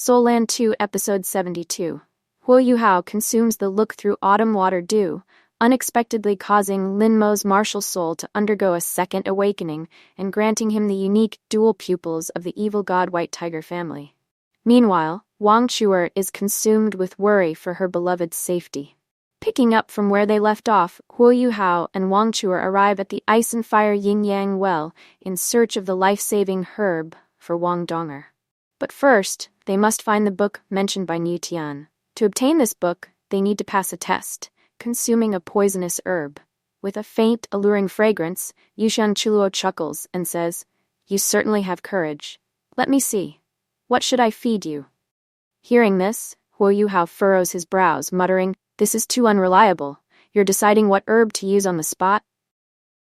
Soul Land 2, Episode 72. Huo Yuhao consumes the look through autumn water dew, unexpectedly causing Lin Mo's martial soul to undergo a second awakening and granting him the unique dual pupils of the evil god White Tiger family. Meanwhile, Wang Qiu'er is consumed with worry for her beloved's safety. Picking up from where they left off, Huo Yuhao and Wang Qiu'er arrive at the Ice and Fire Yin-Yang well in search of the life-saving herb for Wang Donger. But first, they must find the book mentioned by Niu Tian. To obtain this book, they need to pass a test, consuming a poisonous herb. With a faint, alluring fragrance, Yuxiang Chuluo chuckles and says, "You certainly have courage. Let me see. What should I feed you?" Hearing this, Huo Yuhao furrows his brows, muttering, "This is too unreliable. You're deciding what herb to use on the spot?"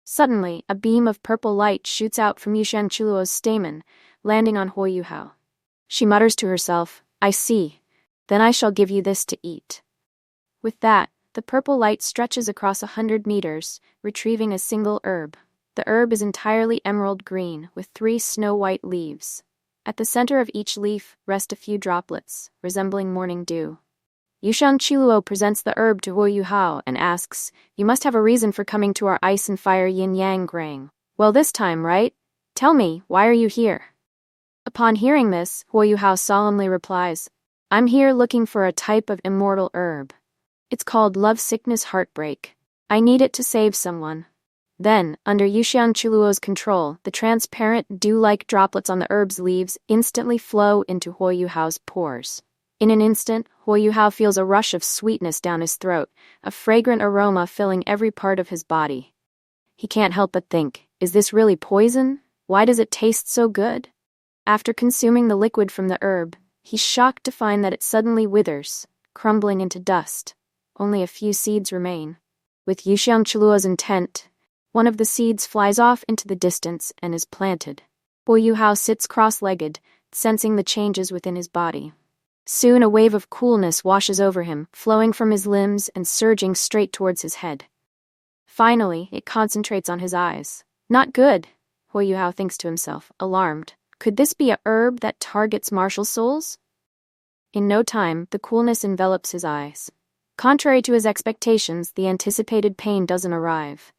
Suddenly, a beam of purple light shoots out from Yuxiang Chuluo's stamen, landing on Huo Yuhao. She mutters to herself, "I see. Then I shall give you this to eat." With that, the purple light stretches across 100 meters, retrieving a single herb. The herb is entirely emerald green, with 3 snow-white leaves. At the center of each leaf rest a few droplets, resembling morning dew. Yuxiang Chuluo presents the herb to Huo Yuhao and asks, "You must have a reason for coming to our Ice and Fire Yin-Yang grang. Well, this time, right? Tell me, why are you here?" Upon hearing this, Huo Yuhao solemnly replies, "I'm here looking for a type of immortal herb. It's called love sickness heartbreak. I need it to save someone." Then, under Yuxiang Chuluo's control, the transparent, dew-like droplets on the herb's leaves instantly flow into Huo Yuhao's pores. In an instant, Huo Yuhao feels a rush of sweetness down his throat, a fragrant aroma filling every part of his body. He can't help but think, is this really poison? Why does it taste so good? After consuming the liquid from the herb, he's shocked to find that it suddenly withers, crumbling into dust. Only a few seeds remain. With Yuxiang Chuluo's intent, one of the seeds flies off into the distance and is planted. Huo Yuhao sits cross-legged, sensing the changes within his body. Soon a wave of coolness washes over him, flowing from his limbs and surging straight towards his head. Finally, it concentrates on his eyes. Not good, Huo Yuhao thinks to himself, alarmed. Could this be a herb that targets martial souls? In no time, the coolness envelops his eyes. Contrary to his expectations, the anticipated pain doesn't arrive.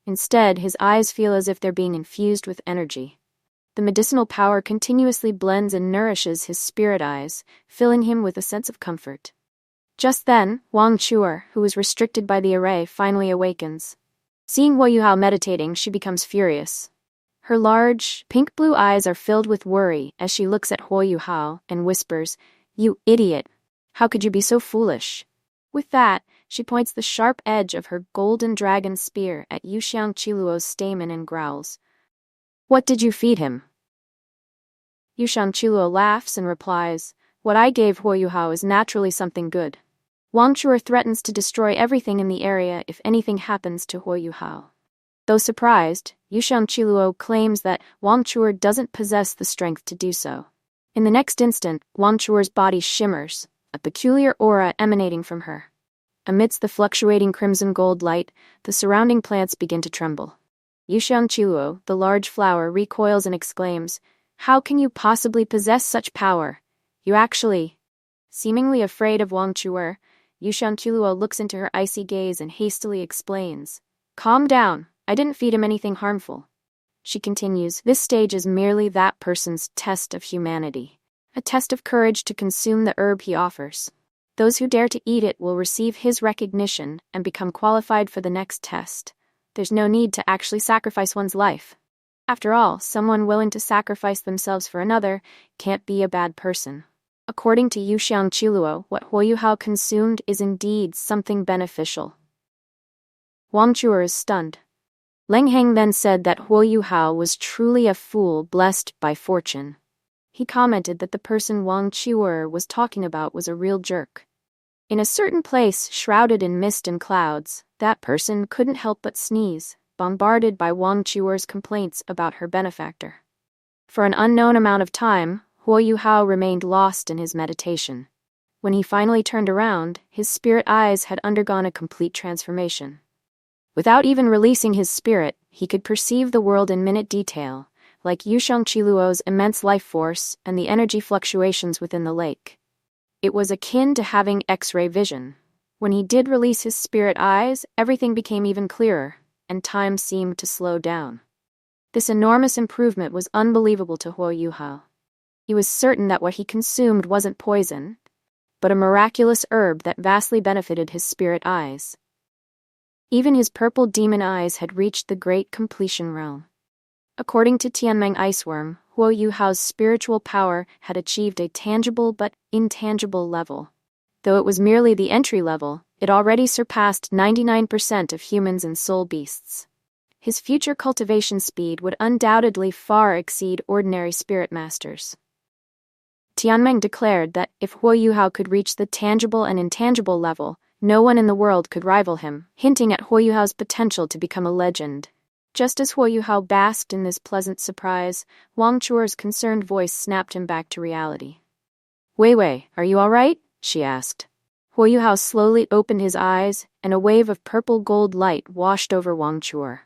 Instead, his eyes feel as if they're being infused with energy. The medicinal power continuously blends and nourishes his spirit eyes, filling him with a sense of comfort. Just then, Wang Qiu'er, who was restricted by the array, finally awakens. Seeing Huo Yuhao meditating, she becomes furious. Her large, pink-blue eyes are filled with worry as she looks at Huo Yuhao and whispers, "You idiot! How could you be so foolish?" With that, she points the sharp edge of her golden dragon spear at Yuxiang Chuluo's stamen and growls, "What did you feed him?" Yuxiang Chuluo laughs and replies, "What I gave Huo Yuhao is naturally something good." Wang Qiu'er threatens to destroy everything in the area if anything happens to Huo Yuhao. Though surprised, Yuxiang Chuluo claims that Wang Qiu'er doesn't possess the strength to do so. In the next instant, Wang Qiu'er's body shimmers, a peculiar aura emanating from her. Amidst the fluctuating crimson-gold light, the surrounding plants begin to tremble. Yuxiang Chuluo, the large flower, recoils and exclaims, "How can you possibly possess such power? You actually..." Seemingly afraid of Wang Qiu'er, Yuxiang Chuluo looks into her icy gaze and hastily explains, "Calm down. I didn't feed him anything harmful." She continues, "This stage is merely that person's test of humanity, a test of courage to consume the herb he offers. Those who dare to eat it will receive his recognition and become qualified for the next test. There's no need to actually sacrifice one's life. After all, someone willing to sacrifice themselves for another can't be a bad person." According to Yuxiang Chuluo, what Huo Yuhao consumed is indeed something beneficial. Wang Qiu'er is stunned. Leng Heng then said that Huo Yuhao was truly a fool blessed by fortune. He commented that the person Wang Qiu'er was talking about was a real jerk. In a certain place shrouded in mist and clouds, that person couldn't help but sneeze, bombarded by Wang Qiu'er's complaints about her benefactor. For an unknown amount of time, Huo Yuhao remained lost in his meditation. When he finally turned around, his spirit eyes had undergone a complete transformation. Without even releasing his spirit, he could perceive the world in minute detail, like Yushangqiluo's immense life force and the energy fluctuations within the lake. It was akin to having X-ray vision. When he did release his spirit eyes, everything became even clearer, and time seemed to slow down. This enormous improvement was unbelievable to Huo Yuhao. He was certain that what he consumed wasn't poison, but a miraculous herb that vastly benefited his spirit eyes. Even his purple demon eyes had reached the great completion realm. According to Tianmeng Iceworm, Huo Yuhao's spiritual power had achieved a tangible but intangible level. Though it was merely the entry level, it already surpassed 99% of humans and soul beasts. His future cultivation speed would undoubtedly far exceed ordinary spirit masters. Tianmeng declared that if Huo Yuhao could reach the tangible and intangible level, no one in the world could rival him, hinting at Huo Yuhao's potential to become a legend. Just as Huo Yuhao basked in this pleasant surprise, Wang Qiu'er's concerned voice snapped him back to reality. "Wei Wei, are you all right?" she asked. Huo Yuhao slowly opened his eyes, and a wave of purple-gold light washed over Wang Qiu'er.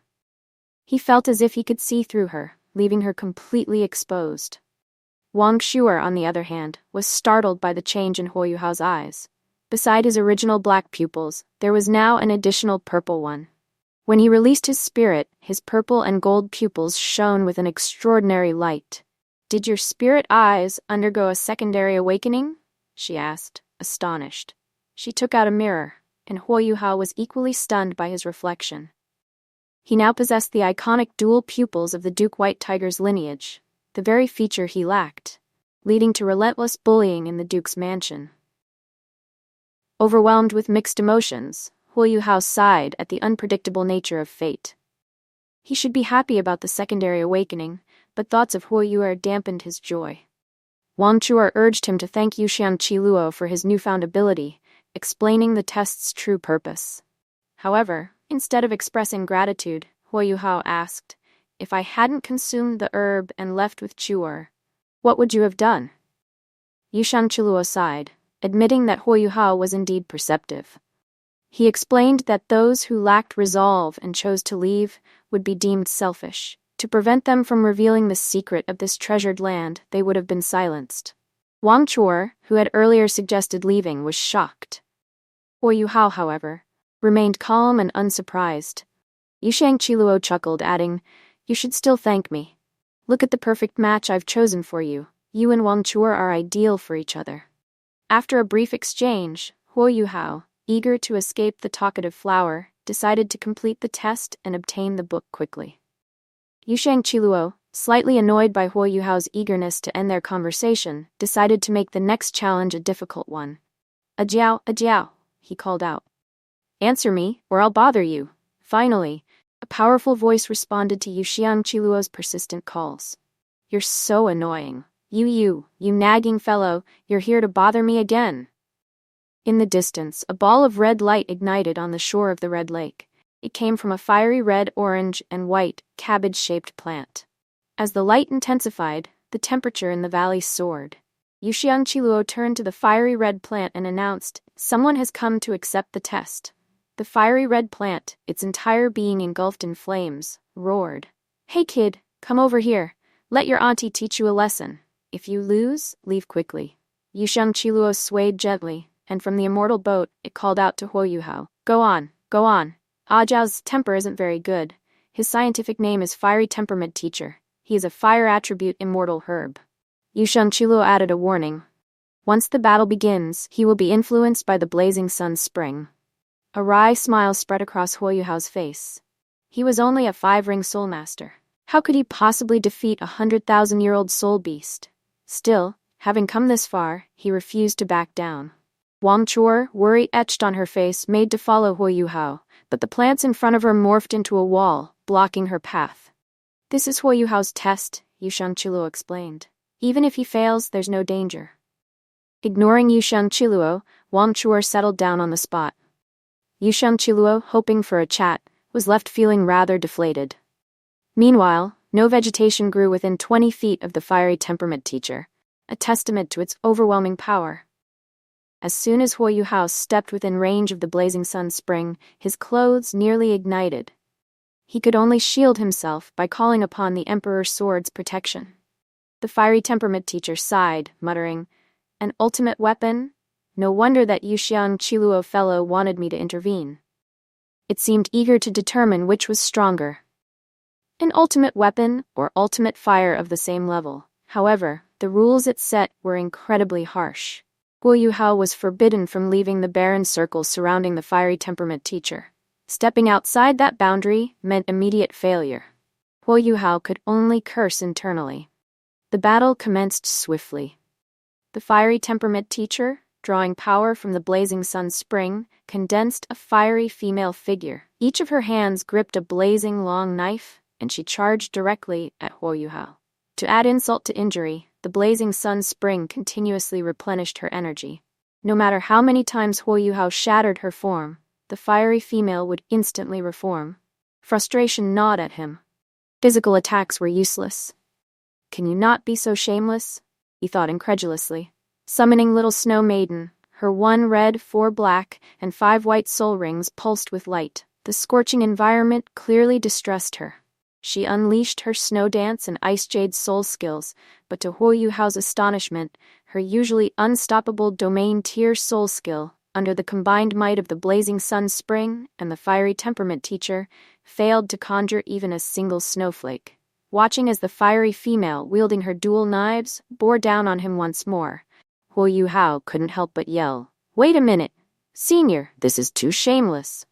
He felt as if he could see through her, leaving her completely exposed. Wang Qiu'er, on the other hand, was startled by the change in Huo Yuhao's eyes. Beside his original black pupils, there was now an additional purple one. When he released his spirit, his purple and gold pupils shone with an extraordinary light. "Did your spirit eyes undergo a secondary awakening?" she asked, astonished. She took out a mirror, and Huo Yuhao was equally stunned by his reflection. He now possessed the iconic dual pupils of the Duke White Tiger's lineage, the very feature he lacked, leading to relentless bullying in the Duke's mansion. Overwhelmed with mixed emotions, Huo Yuhao sighed at the unpredictable nature of fate. He should be happy about the secondary awakening, but thoughts of Huo Yuhao dampened his joy. Wang Qiu'er urged him to thank Yushangqiluo for his newfound ability, explaining the test's true purpose. However, instead of expressing gratitude, Huo Yuhao asked, "If I hadn't consumed the herb and left with Qiu'er, what would you have done?" Yushangqiluo sighed, admitting that Huo Yuhao was indeed perceptive. He explained that those who lacked resolve and chose to leave would be deemed selfish. To prevent them from revealing the secret of this treasured land, they would have been silenced. Wang Qiu'er, who had earlier suggested leaving, was shocked. Huo Yuhao, however, remained calm and unsurprised. Yushangqiluo chuckled, adding, "You should still thank me. Look at the perfect match I've chosen for you. You and Wang Qiu'er are ideal for each other." After a brief exchange, Huo Yuhao, eager to escape the talkative flower, decided to complete the test and obtain the book quickly. Yushangqiluo, slightly annoyed by Huo Yuhao's eagerness to end their conversation, decided to make the next challenge a difficult one. "Ajiao," he called out. "Answer me, or I'll bother you." Finally, a powerful voice responded to Yushangqiluo's persistent calls. "You're so annoying. You nagging fellow, you're here to bother me again." In the distance, a ball of red light ignited on the shore of the Red Lake. It came from a fiery red, orange, and white, cabbage-shaped plant. As the light intensified, the temperature in the valley soared. Yushangqiluo turned to the fiery red plant and announced, "Someone has come to accept the test." The fiery red plant, its entire being engulfed in flames, roared, "Hey kid, come over here. Let your auntie teach you a lesson. If you lose, leave quickly." Yushangqiluo swayed gently, and from the immortal boat, it called out to Huo Yuhao, Go on. Ajiao's temper isn't very good. His scientific name is Fiery Temperament Teacher. He is a fire attribute immortal herb." Yushangqiluo added a warning. "Once the battle begins, he will be influenced by the blazing sun's spring." A wry smile spread across Huo Yuhao's face. He was only a 5-ring soul master. How could he possibly defeat a 100,000-year-old soul beast? Still, having come this far, he refused to back down. Wang Qiu'er, worry etched on her face, made to follow Huo Yuhao, but the plants in front of her morphed into a wall, blocking her path. "This is Huo Yuhao's test," Yushangqiluo explained. "Even if he fails, there's no danger." Ignoring Yushangqiluo, Wang Qiu'er settled down on the spot. Yushangqiluo, hoping for a chat, was left feeling rather deflated. Meanwhile, no vegetation grew within 20 feet of the Fiery Temperament Teacher, a testament to its overwhelming power. As soon as Huo Yuhao stepped within range of the blazing sun spring, his clothes nearly ignited. He could only shield himself by calling upon the Emperor's sword's protection. The fiery temperament teacher sighed, muttering, "An ultimate weapon? No wonder that Yuxiang Qiluo fellow wanted me to intervene." It seemed eager to determine which was stronger. An ultimate weapon or ultimate fire of the same level. However, the rules it set were incredibly harsh. Huo Yuhao was forbidden from leaving the barren circle surrounding the fiery temperament teacher. Stepping outside that boundary meant immediate failure. Huo Yuhao could only curse internally. The battle commenced swiftly. The fiery temperament teacher, drawing power from the blazing sun spring, condensed a fiery female figure. Each of her hands gripped a blazing long knife, and she charged directly at Huo Yuhao. To add insult to injury, the blazing sun spring continuously replenished her energy. No matter how many times Huo Yuhao shattered her form, the fiery female would instantly reform. Frustration gnawed at him. Physical attacks were useless. "Can you not be so shameless?" he thought incredulously. Summoning Little Snow Maiden, her 1 red, 4 black, and 5 white soul rings pulsed with light. The scorching environment clearly distressed her. She unleashed her snow dance and ice jade soul skills, but to Huo Yuhao's astonishment, her usually unstoppable domain tier soul skill, under the combined might of the blazing sun spring and the fiery temperament teacher, failed to conjure even a single snowflake. Watching as the fiery female, wielding her dual knives, bore down on him once more, Huo Yuhao couldn't help but yell, "Wait a minute! Senior, this is too shameless!"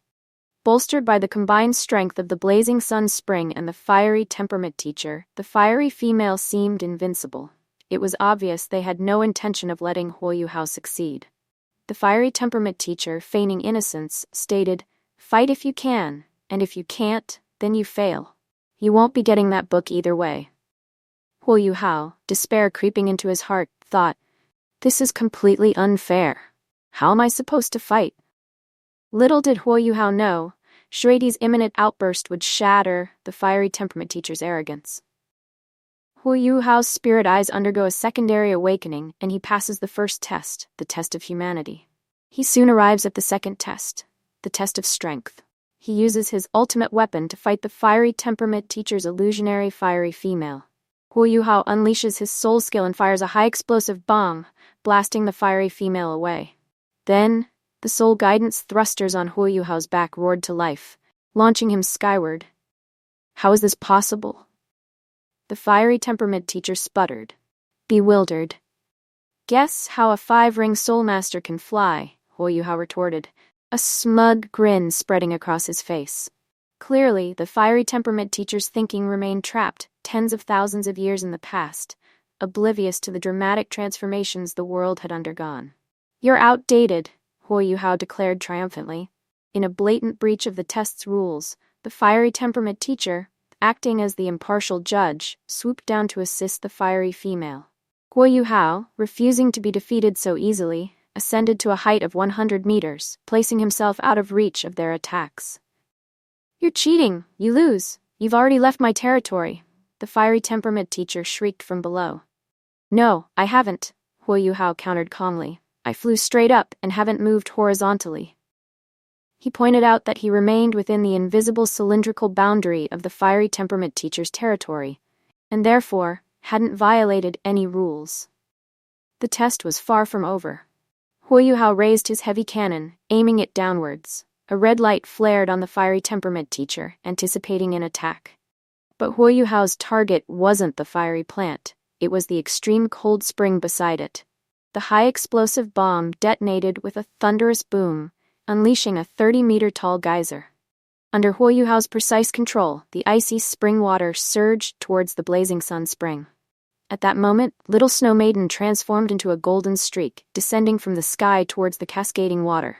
Bolstered by the combined strength of the blazing sun spring and the fiery temperament teacher, the fiery female seemed invincible. It was obvious they had no intention of letting Huo Yuhao succeed. The fiery temperament teacher, feigning innocence, stated, "Fight if you can, and if you can't, then you fail. You won't be getting that book either way." Huo Yuhao, despair creeping into his heart, thought, "This is completely unfair. How am I supposed to fight?" Little did Huo Yuhao know, Shuidi's imminent outburst would shatter the fiery temperament teacher's arrogance. Huo Yuhao's spirit eyes undergo a secondary awakening, and he passes the first test, the test of humanity. He soon arrives at the second test, the test of strength. He uses his ultimate weapon to fight the fiery temperament teacher's illusionary fiery female. Huo Yuhao unleashes his soul skill and fires a high-explosive bomb, blasting the fiery female away. Then, the soul guidance thrusters on Huo Yuhao's back roared to life, launching him skyward. How is this possible? The fiery temperament teacher sputtered, bewildered. "Guess how a 5-ring soul master can fly," Huo Yuhao retorted, a smug grin spreading across his face. Clearly, the fiery temperament teacher's thinking remained trapped tens of thousands of years in the past, oblivious to the dramatic transformations the world had undergone. "You're outdated," Huo Yuhao declared triumphantly. In a blatant breach of the test's rules, the fiery temperament teacher, acting as the impartial judge, swooped down to assist the fiery female. Huo Yuhao, refusing to be defeated so easily, ascended to a height of 100 meters, placing himself out of reach of their attacks. "You're cheating! You lose! You've already left my territory!" the fiery temperament teacher shrieked from below. "No, I haven't," Huo Yuhao countered calmly. "I flew straight up and haven't moved horizontally." He pointed out that he remained within the invisible cylindrical boundary of the fiery temperament teacher's territory, and therefore hadn't violated any rules. The test was far from over. Huo Yuhao raised his heavy cannon, aiming it downwards. A red light flared on the fiery temperament teacher, anticipating an attack. But Huo Yuhao's target wasn't the fiery plant, it was the extreme cold spring beside it. The high-explosive bomb detonated with a thunderous boom, unleashing a 30-meter-tall geyser. Under Huo Yuhao's precise control, the icy spring water surged towards the blazing sun spring. At that moment, Little Snow Maiden transformed into a golden streak, descending from the sky towards the cascading water.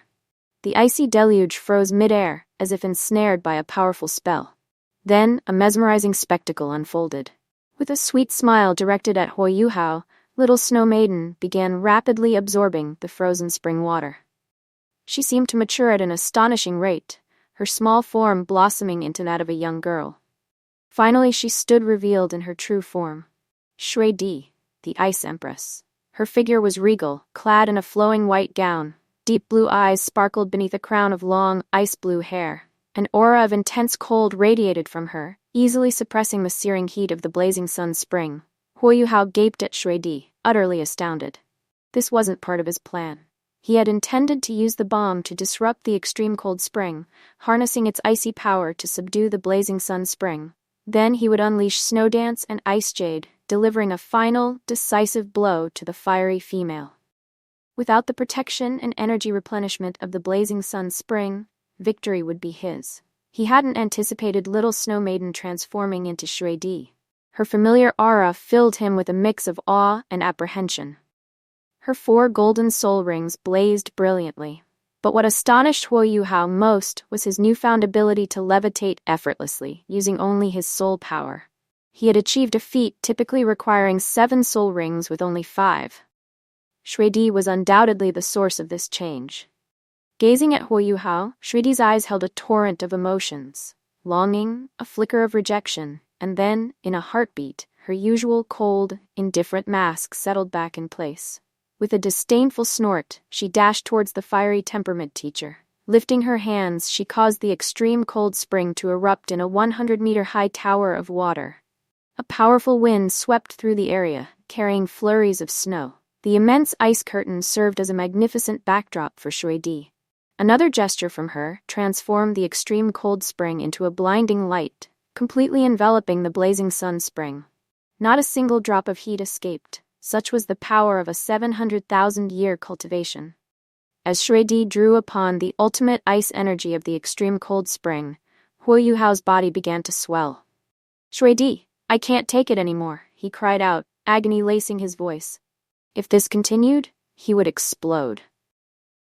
The icy deluge froze mid-air, as if ensnared by a powerful spell. Then, a mesmerizing spectacle unfolded. With a sweet smile directed at Huo Yuhao, Little Snow Maiden began rapidly absorbing the frozen spring water. She seemed to mature at an astonishing rate, her small form blossoming into that of a young girl. Finally, she stood revealed in her true form. Shui Di, the Ice Empress. Her figure was regal, clad in a flowing white gown. Deep blue eyes sparkled beneath a crown of long, ice-blue hair. An aura of intense cold radiated from her, easily suppressing the searing heat of the blazing sun spring. Huo Yuhao gaped at Shui Di, utterly astounded. This wasn't part of his plan. He had intended to use the bomb to disrupt the extreme cold spring, harnessing its icy power to subdue the blazing sun spring. Then he would unleash Snow Dance and Ice Jade, delivering a final, decisive blow to the fiery female. Without the protection and energy replenishment of the blazing sun spring, victory would be his. He hadn't anticipated Little Snow Maiden transforming into Shui Di. Her familiar aura filled him with a mix of awe and apprehension. Her 4 golden soul rings blazed brilliantly. But what astonished Huo Yuhao most was his newfound ability to levitate effortlessly, using only his soul power. He had achieved a feat typically requiring 7 soul rings with only 5. Shui Di was undoubtedly the source of this change. Gazing at Huo Yuhao, Shui Di's eyes held a torrent of emotions. Longing, a flicker of rejection, and then, in a heartbeat, her usual cold, indifferent mask settled back in place. With a disdainful snort, she dashed towards the fiery temperament teacher. Lifting her hands, she caused the extreme cold spring to erupt in a 100-meter-high tower of water. A powerful wind swept through the area, carrying flurries of snow. The immense ice curtain served as a magnificent backdrop for Shui Di. Another gesture from her transformed the extreme cold spring into a blinding light, completely enveloping the blazing sun spring. Not a single drop of heat escaped. Such was the power of a 700,000-year cultivation. As Shui Di drew upon the ultimate ice energy of the extreme cold spring, Huo Yuhao's body began to swell. "Shui Di, I can't take it anymore," he cried out, agony lacing his voice. If this continued, he would explode.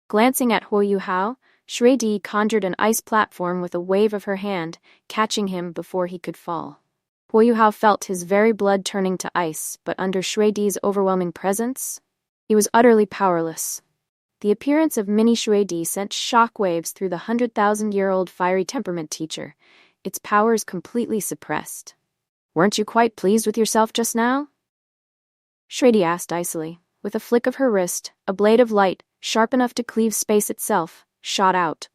Glancing at Huo Yuhao, Shui Di conjured an ice platform with a wave of her hand, catching him before he could fall. Huo Yuhao felt his very blood turning to ice, but under Shui Di's overwhelming presence, he was utterly powerless. The appearance of mini Shui Di sent shockwaves through the 100,000-year-old fiery temperament teacher, its powers completely suppressed. "Weren't you quite pleased with yourself just now?" Shui Di asked icily. With a flick of her wrist, a blade of light, sharp enough to cleave space itself, shot out.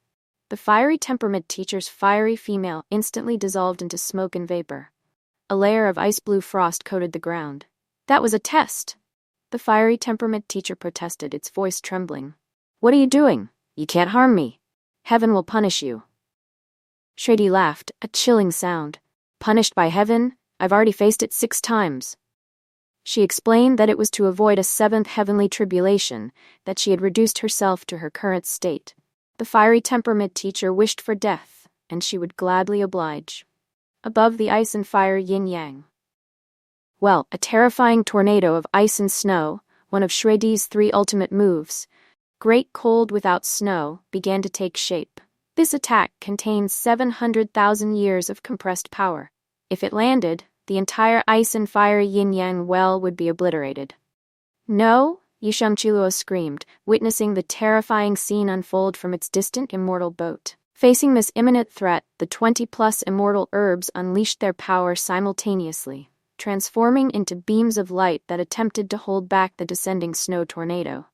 The fiery temperament teacher's fiery female instantly dissolved into smoke and vapor. A layer of ice-blue frost coated the ground. "That was a test," the fiery temperament teacher protested, its voice trembling. "What are you doing? You can't harm me. Heaven will punish you." Shui Di laughed, a chilling sound. "Punished by heaven? I've already faced it 6 times. She explained that it was to avoid a 7th heavenly tribulation that she had reduced herself to her current state. The fiery temperament teacher wished for death, and she would gladly oblige. Above the ice and fire yin-yang. Well, a terrifying tornado of ice and snow, one of Shui Di's 3 ultimate moves, great cold without snow, began to take shape. This attack contained 700,000 years of compressed power. If it landed, the entire ice and fire yin-yang well would be obliterated. "No," Yisheng Qiluo screamed, witnessing the terrifying scene unfold from its distant immortal boat. Facing this imminent threat, the 20-plus immortal herbs unleashed their power simultaneously, transforming into beams of light that attempted to hold back the descending snow tornado.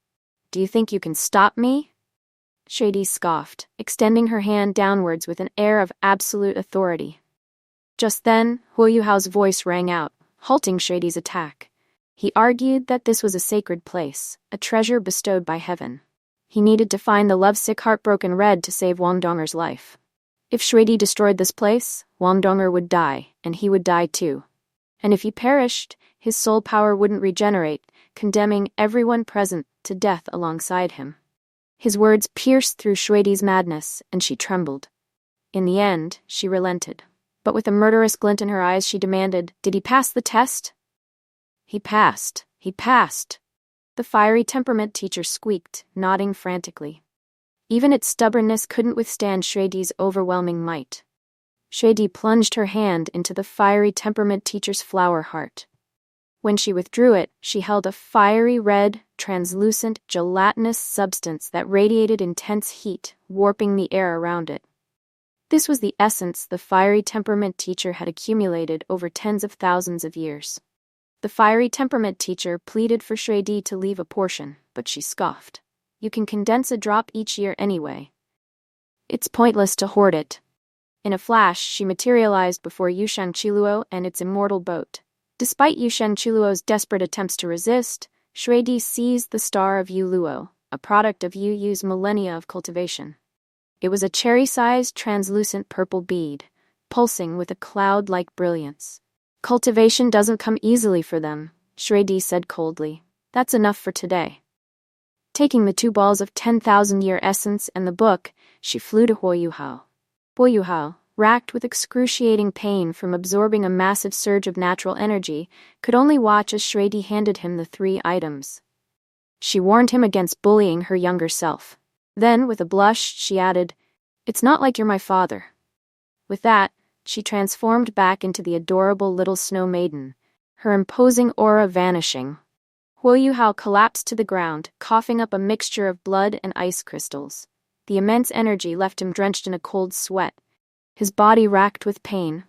"Do you think you can stop me?" Shui Di scoffed, extending her hand downwards with an air of absolute authority. Just then, Huo Yuhao's voice rang out, halting Shui Di's attack. He argued that this was a sacred place, a treasure bestowed by heaven. He needed to find the lovesick, heartbroken Red to save Wang Donger's life. If Shui Di destroyed this place, Wang Donger would die, and he would die too. And if he perished, his soul power wouldn't regenerate, condemning everyone present to death alongside him. His words pierced through Shui Di's madness, and she trembled. In the end, she relented. But with a murderous glint in her eyes, she demanded, "Did he pass the test?" "He passed. He passed." The fiery temperament teacher squeaked, nodding frantically. Even its stubbornness couldn't withstand Shui Di's overwhelming might. Shui Di plunged her hand into the fiery temperament teacher's flower heart. When she withdrew it, she held a fiery red, translucent, gelatinous substance that radiated intense heat, warping the air around it. This was the essence the fiery temperament teacher had accumulated over tens of thousands of years. The fiery temperament teacher pleaded for Shui Di to leave a portion, but she scoffed. "You can condense a drop each year anyway. It's pointless to hoard it." In a flash, she materialized before Yushan Qiluo and its immortal boat. Despite Yushan Qiluo's desperate attempts to resist, Shredi seized the star of Yu Luo, a product of Yu Yu's millennia of cultivation. It was a cherry-sized, translucent purple bead, pulsing with a cloud-like brilliance. Cultivation doesn't come easily for them, Shredi said coldly. That's enough for today. Taking the 2 balls of 10,000-year essence and the book, she flew to Huo Yuhao. Huo Yuhao, racked with excruciating pain from absorbing a massive surge of natural energy, could only watch as Shredi handed him the 3 items. She warned him against bullying her younger self. Then, with a blush, she added, "It's not like you're my father." With that, she transformed back into the adorable little snow maiden, her imposing aura vanishing. Huo Yuhao collapsed to the ground, coughing up a mixture of blood and ice crystals. The immense energy left him drenched in a cold sweat, his body racked with pain.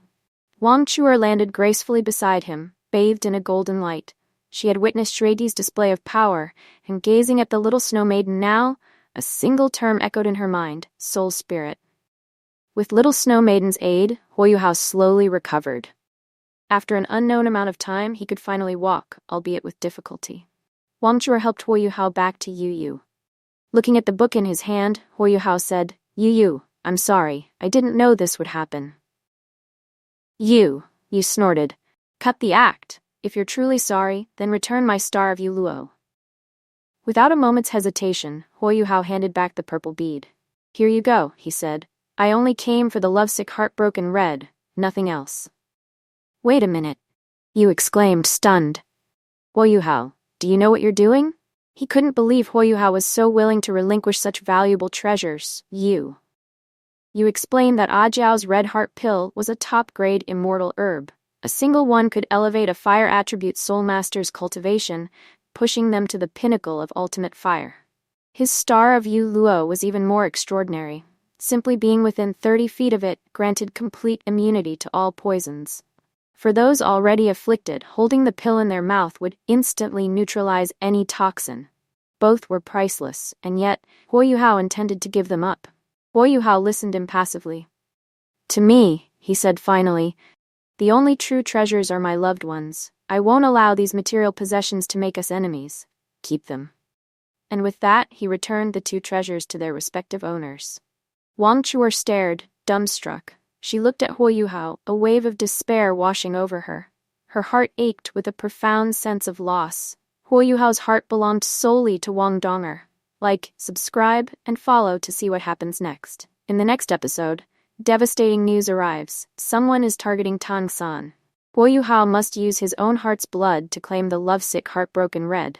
Wang Qiu'er landed gracefully beside him, bathed in a golden light. She had witnessed Shredi's display of power, and gazing at the little snow maiden now, a single term echoed in her mind: soul spirit. With little snow maiden's aid, Huo Yuhao slowly recovered. After an unknown amount of time, he could finally walk, albeit with difficulty. Wang Qiu'er helped Huo Yuhao back to Yu Yu. Looking at the book in his hand, Huo Yuhao said, "Yu Yu, I'm sorry, I didn't know this would happen." You snorted. "Cut the act. If you're truly sorry, then return my star of Yu Luo." Without a moment's hesitation, Huo Yuhao handed back the purple bead. "Here you go," he said. "I only came for the lovesick heartbroken red, nothing else." "Wait a minute," Yu exclaimed, stunned. "Huo Yuhao, do you know what you're doing?" He couldn't believe Huo Yuhao was so willing to relinquish such valuable treasures. You explained that Ajiao's red heart pill was a top-grade immortal herb. A single one could elevate a fire attribute soul master's cultivation, pushing them to the pinnacle of ultimate fire. His star of Yu Luo was even more extraordinary. Simply being within 30 feet of it granted complete immunity to all poisons. For those already afflicted, holding the pill in their mouth would instantly neutralize any toxin. Both were priceless, and yet Huo Yuhao intended to give them up. Huo Yuhao listened impassively. "To me," he said finally, "the only true treasures are my loved ones. I won't allow these material possessions to make us enemies. Keep them." And with that, he returned the 2 treasures to their respective owners. Wang Qiu'er stared, dumbstruck. She looked at Huo Yuhao, a wave of despair washing over her. Her heart ached with a profound sense of loss. Huo Yuhao's heart belonged solely to Wang Dong'er. Like, subscribe, and follow to see what happens next. In the next episode, devastating news arrives. Someone is targeting Tang San. Huo Yuhao must use his own heart's blood to claim the lovesick heartbroken red.